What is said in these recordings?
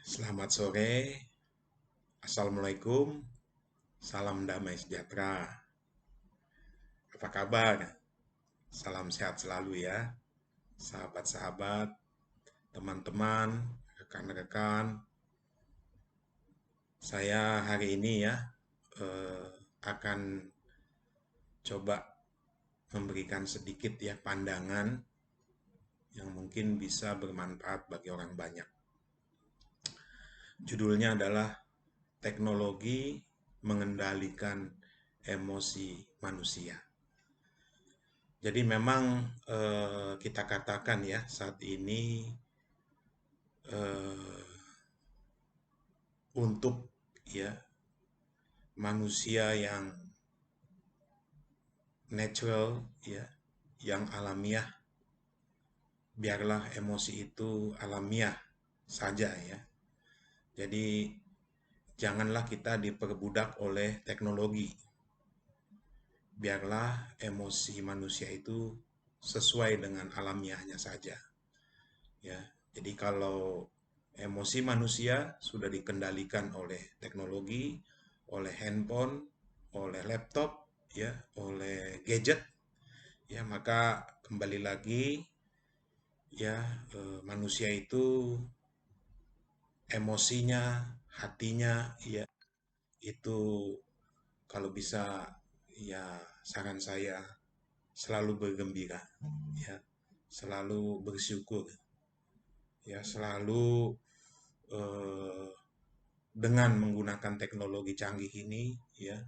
Selamat sore, Assalamualaikum, salam damai sejahtera. Apa kabar? Salam sehat selalu ya, sahabat-sahabat, teman-teman, rekan-rekan. Saya hari ini ya akan coba memberikan sedikit ya pandangan yang mungkin bisa bermanfaat bagi orang banyak. Judulnya adalah Teknologi Mengendalikan Emosi Manusia. Jadi memang kita katakan ya saat ini eh, untuk ya manusia yang natural ya, yang alamiah, biarlah emosi itu alamiah saja ya. Jadi janganlah kita diperbudak oleh teknologi. Biarlah emosi manusia itu sesuai dengan alamiahnya saja. Ya, jadi kalau emosi manusia sudah dikendalikan oleh teknologi, oleh handphone, oleh laptop, ya, oleh gadget, ya maka kembali lagi ya manusia itu emosinya, hatinya, ya itu kalau bisa ya saran saya selalu bergembira, ya selalu bersyukur, ya selalu eh, dengan menggunakan teknologi canggih ini ya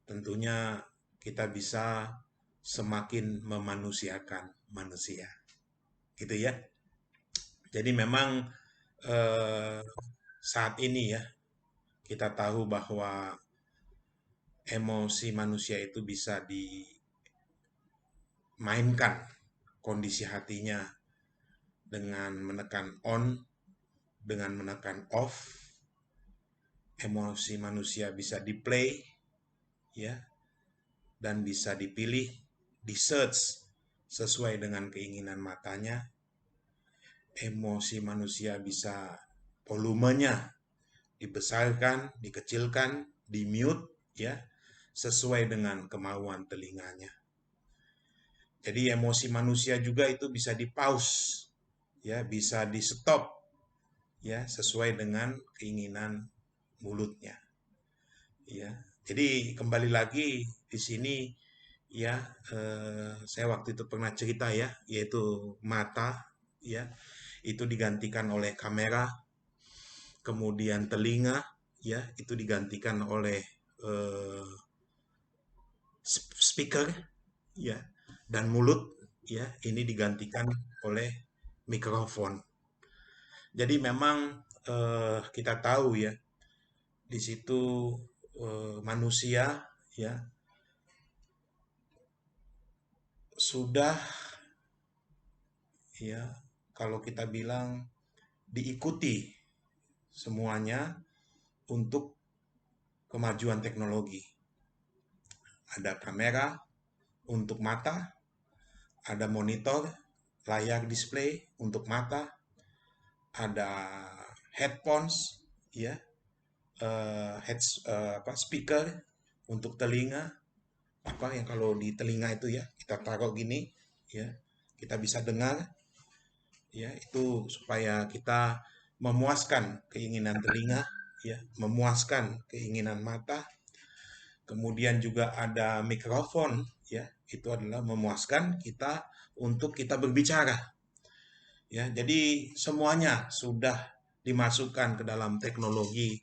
tentunya kita bisa semakin memanusiakan manusia gitu ya. Jadi memang eh, saat ini ya kita tahu bahwa emosi manusia itu bisa dimainkan kondisi hatinya dengan menekan on, dengan menekan off. Emosi manusia bisa di play ya dan bisa dipilih, di search sesuai dengan keinginan matanya. Emosi manusia bisa volumenya dibesarkan, dikecilkan, di mute ya, sesuai dengan kemauan telinganya. Jadi emosi manusia juga itu bisa di pause ya, bisa di stop ya, sesuai dengan keinginan mulutnya. Ya. Jadi kembali lagi di sini ya saya waktu itu pernah cerita ya, yaitu mata ya itu digantikan oleh kamera, kemudian telinga ya itu digantikan oleh eh, speaker ya, dan mulut ya ini digantikan oleh mikrofon. Jadi memang kita tahu ya di situ manusia ya sudah ya kalau kita bilang diikuti semuanya untuk kemajuan teknologi. Ada kamera untuk mata, ada monitor, layar display untuk mata, ada headphones, ya, speaker untuk telinga, apa yang kalau di telinga itu ya kita taruh gini, ya, kita bisa dengar, ya, itu supaya kita memuaskan keinginan telinga, ya, memuaskan keinginan mata. Kemudian juga ada mikrofon, ya, itu adalah memuaskan kita untuk kita berbicara. Ya, jadi semuanya sudah dimasukkan ke dalam teknologi.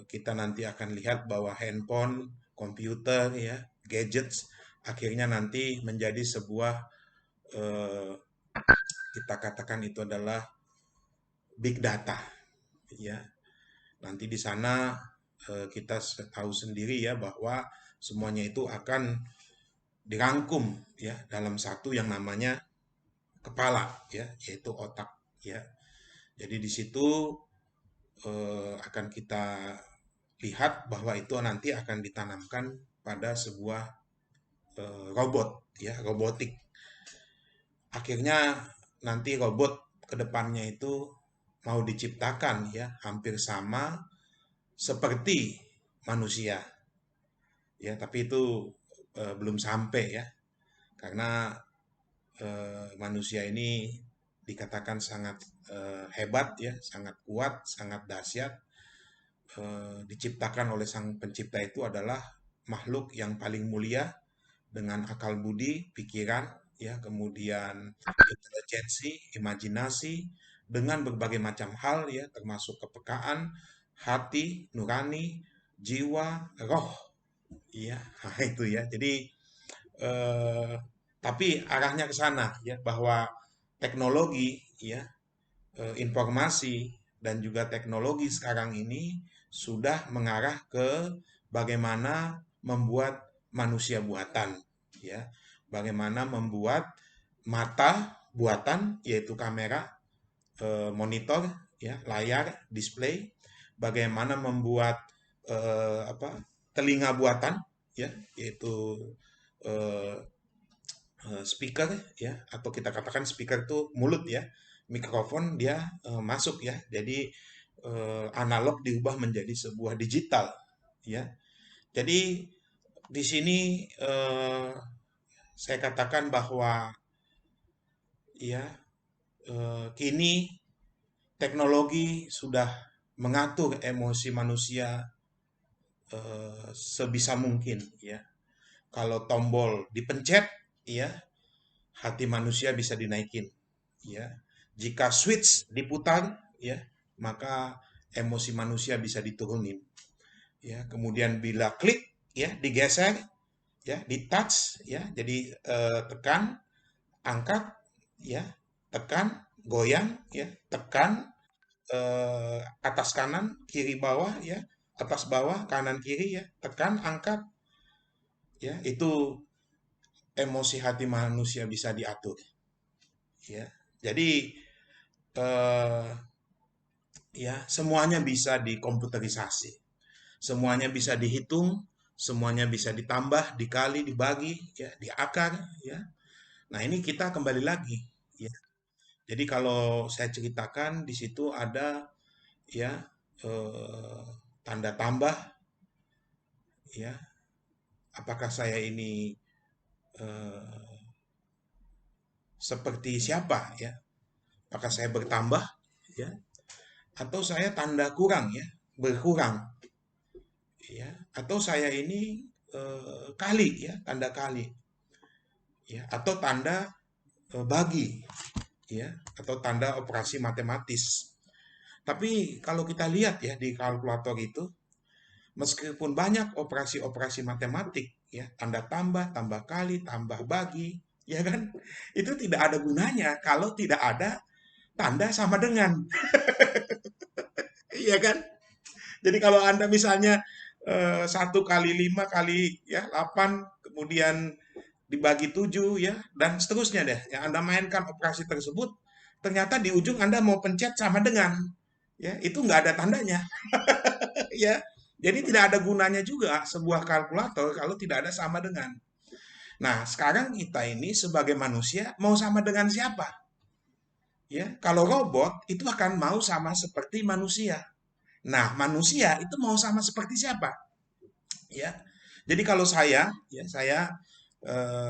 Kita nanti akan lihat bahwa handphone, komputer, ya, gadgets akhirnya nanti menjadi sebuah eh, kita katakan itu adalah big data. Ya, nanti di sana kita tahu sendiri ya bahwa semuanya itu akan dirangkum ya dalam satu yang namanya kepala ya, yaitu otak ya. Jadi di situ akan kita lihat bahwa itu nanti akan ditanamkan pada sebuah robot ya, robotik. Akhirnya nanti robot kedepannya itu mau diciptakan ya hampir sama seperti manusia ya, tapi itu belum sampai ya, karena manusia ini dikatakan sangat hebat ya, sangat kuat, sangat dahsyat. Diciptakan oleh Sang Pencipta itu adalah makhluk yang paling mulia dengan akal budi, pikiran, ya, kemudian intelijensi, imajinasi, dengan berbagai macam hal ya, termasuk kepekaan, hati, nurani, jiwa, roh, ya, nah, itu ya. Jadi eh, tapi arahnya ke sana ya, bahwa teknologi ya, informasi dan juga teknologi sekarang ini sudah mengarah ke bagaimana membuat manusia buatan ya, bagaimana membuat mata buatan yaitu kamera, monitor ya, layar, display, bagaimana membuat apa, telinga buatan ya, yaitu eh, speaker ya, atau kita katakan speaker itu mulut ya, mikrofon dia masuk ya, jadi analog diubah menjadi sebuah digital ya. Jadi di sini saya katakan bahwa ya, kini teknologi sudah mengatur emosi manusia sebisa mungkin ya. Kalau tombol dipencet ya, hati manusia bisa dinaikin ya. Jika switch diputar ya, maka emosi manusia bisa diturunin ya. Kemudian bila klik ya, digeser ya, di touch ya, jadi tekan, angkat ya, tekan, goyang ya, tekan, atas kanan, kiri bawah ya, atas bawah, kanan kiri ya, tekan, angkat ya, itu emosi hati manusia bisa diatur ya. Jadi eh, ya, semuanya bisa dikomputerisasi, semuanya bisa dihitung, semuanya bisa ditambah, dikali, dibagi ya, diakar ya. Nah, ini kita kembali lagi ya. Jadi kalau saya ceritakan di situ ada ya, eh, tanda tambah ya, apakah saya ini eh, seperti siapa ya? Apakah saya bertambah ya, atau saya tanda kurang ya, berkurang ya, atau saya ini kali ya, tanda kali ya, atau tanda bagi ya, atau tanda operasi matematis. Tapi kalau kita lihat ya di kalkulator itu, meskipun banyak operasi-operasi matematik ya, tanda tambah, tambah kali, tambah bagi, ya kan, itu tidak ada gunanya kalau tidak ada tanda sama dengan. Iya kan? Jadi kalau Anda misalnya 1 kali 5 kali ya 8, kemudian dibagi 7 ya, dan seterusnya deh. Yang Anda mainkan operasi tersebut, ternyata di ujung Anda mau pencet sama dengan. Ya, itu nggak ada tandanya. Ya, jadi tidak ada gunanya juga sebuah kalkulator kalau tidak ada sama dengan. Nah, sekarang kita ini sebagai manusia mau sama dengan siapa? Ya, kalau robot itu akan mau sama seperti manusia. Nah, manusia itu mau sama seperti siapa? Ya. Jadi kalau saya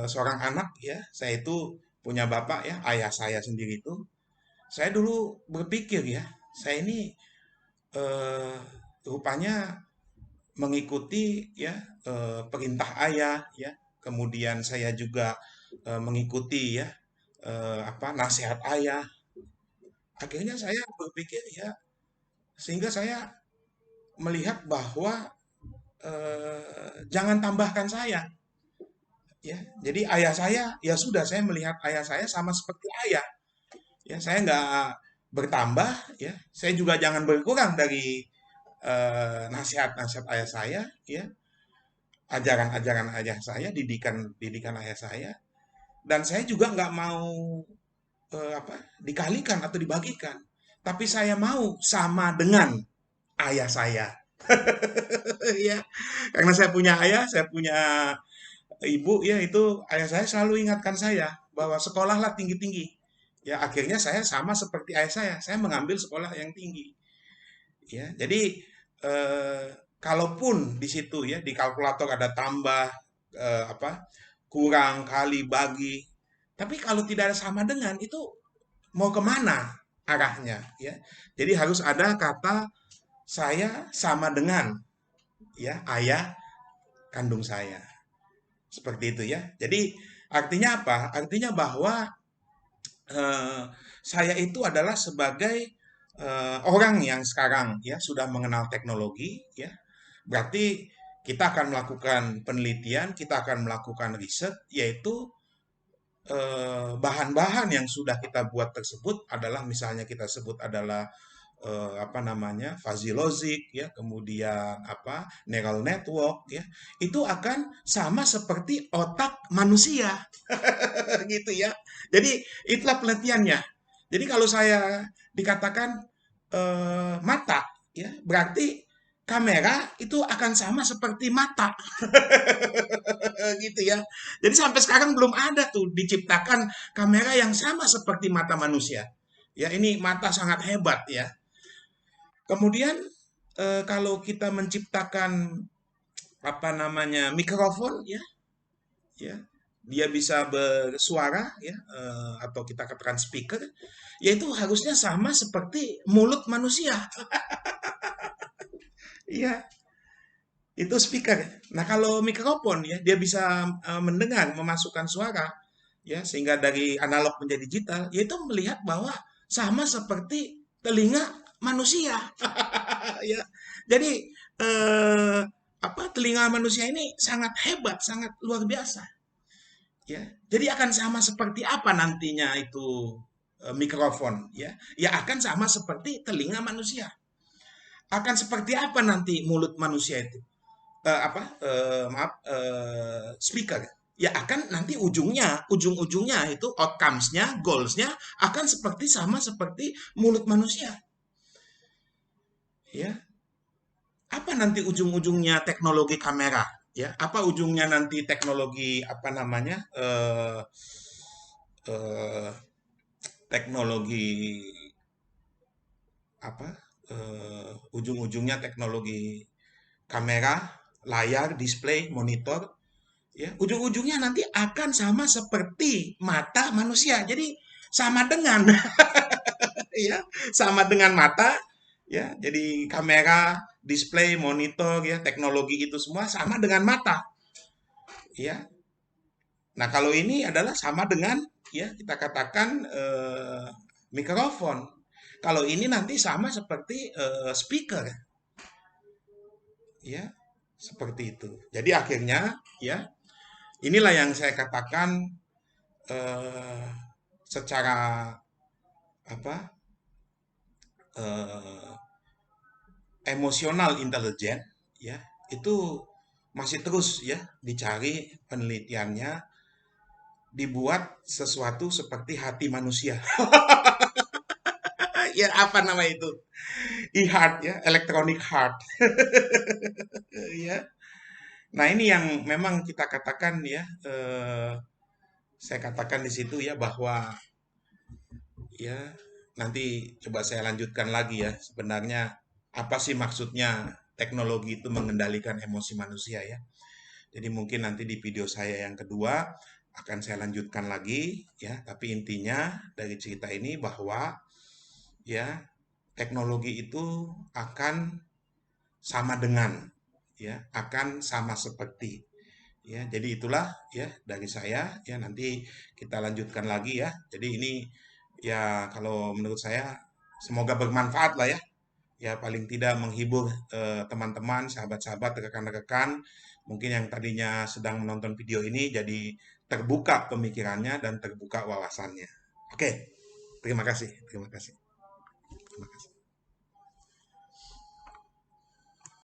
seorang anak ya, saya itu punya bapak ya, ayah saya sendiri itu. Saya dulu berpikir ya, saya ini eh, rupanya mengikuti ya perintah ayah ya. Kemudian saya juga mengikuti ya apa, nasihat ayah. Akhirnya saya berpikir ya, sehingga saya melihat bahwa jangan tambahkan saya ya. Jadi ayah saya ya sudah, saya melihat ayah saya sama seperti ayah ya, saya nggak bertambah ya, saya juga jangan berkurang dari nasihat-nasihat ayah saya ya, ajaran-ajaran ayah saya, didikan ayah saya, dan saya juga nggak mau apa, dikalikan atau dibagikan, tapi saya mau sama dengan ayah saya. Ya, karena saya punya ayah, saya punya ibu ya, itu ayah saya selalu ingatkan saya bahwa sekolahlah tinggi-tinggi Ya, akhirnya saya sama seperti ayah saya mengambil sekolah yang tinggi. Ya, jadi eh, kalaupun di situ ya di kalkulator ada tambah apa kurang kali bagi, tapi kalau tidak ada sama dengan itu mau kemana arahnya ya? Jadi harus ada kata saya sama dengan ya ayah kandung saya. Seperti itu ya. Jadi artinya apa? Artinya bahwa eh, saya itu adalah sebagai orang yang sekarang ya sudah mengenal teknologi ya. Berarti kita akan melakukan penelitian, kita akan melakukan riset, yaitu bahan-bahan yang sudah kita buat tersebut adalah misalnya kita sebut adalah apa namanya fuzzy logic ya, kemudian apa neural network ya, itu akan sama seperti otak manusia gitu ya. Jadi itulah penelitiannya. Jadi kalau saya dikatakan mata ya, berarti kamera itu akan sama seperti mata gitu ya. Jadi sampai sekarang belum ada tuh diciptakan kamera yang sama seperti mata manusia. Ya, ini mata sangat hebat ya. Kemudian kalau kita menciptakan apa namanya mikrofon ya, ya dia bisa bersuara ya, atau kita katakan speaker, yaitu harusnya sama seperti mulut manusia. Iya, itu speaker. Nah, kalau mikrofon ya, dia bisa mendengar, memasukkan suara, ya, sehingga dari analog menjadi digital, yaitu melihat bahwa sama seperti telinga manusia. Ya, jadi eh, apa telinga manusia ini sangat hebat, sangat luar biasa. Ya, jadi akan sama seperti apa nantinya itu mikrofon, ya? Ya akan sama seperti telinga manusia. Akan seperti apa nanti mulut manusia itu? Apa maaf speaker ya akan nanti ujung-ujungnya itu outcomes-nya goals-nya akan seperti sama seperti mulut manusia ya. Apa nanti ujung-ujungnya teknologi kamera ya, apa ujungnya nanti teknologi apa namanya eh, teknologi apa ujung-ujungnya teknologi kamera, layar, display, monitor. Ya, ujung-ujungnya nanti akan sama seperti mata manusia. Jadi sama dengan ya, sama dengan mata ya. Jadi kamera, display, monitor ya, teknologi itu semua sama dengan mata ya. Nah, kalau ini adalah sama dengan ya kita katakan mikrofon. Kalau ini nanti sama seperti speaker ya, seperti itu. Jadi akhirnya ya inilah yang saya katakan eh, secara apa eh, emosional intelijen ya itu masih terus ya dicari penelitiannya, dibuat sesuatu seperti hati manusia. Ya apa nama itu, e-heart ya, electronic heart. Ya, nah ini yang memang kita katakan ya, saya katakan di situ ya bahwa ya, nanti coba saya lanjutkan lagi ya. Sebenarnya apa sih maksudnya teknologi itu mengendalikan emosi manusia ya. Jadi mungkin nanti di video saya yang kedua akan saya lanjutkan lagi ya. Tapi intinya dari cerita ini bahwa ya teknologi itu akan sama dengan ya, akan sama seperti ya. Jadi itulah ya dari saya ya, nanti kita lanjutkan lagi ya. Jadi ini ya kalau menurut saya semoga bermanfaat lah ya. Ya paling tidak menghibur teman-teman, sahabat-sahabat, rekan-rekan mungkin yang tadinya sedang menonton video ini jadi terbuka pemikirannya dan terbuka wawasannya. Oke, terima kasih. Terima kasih. Terima kasih.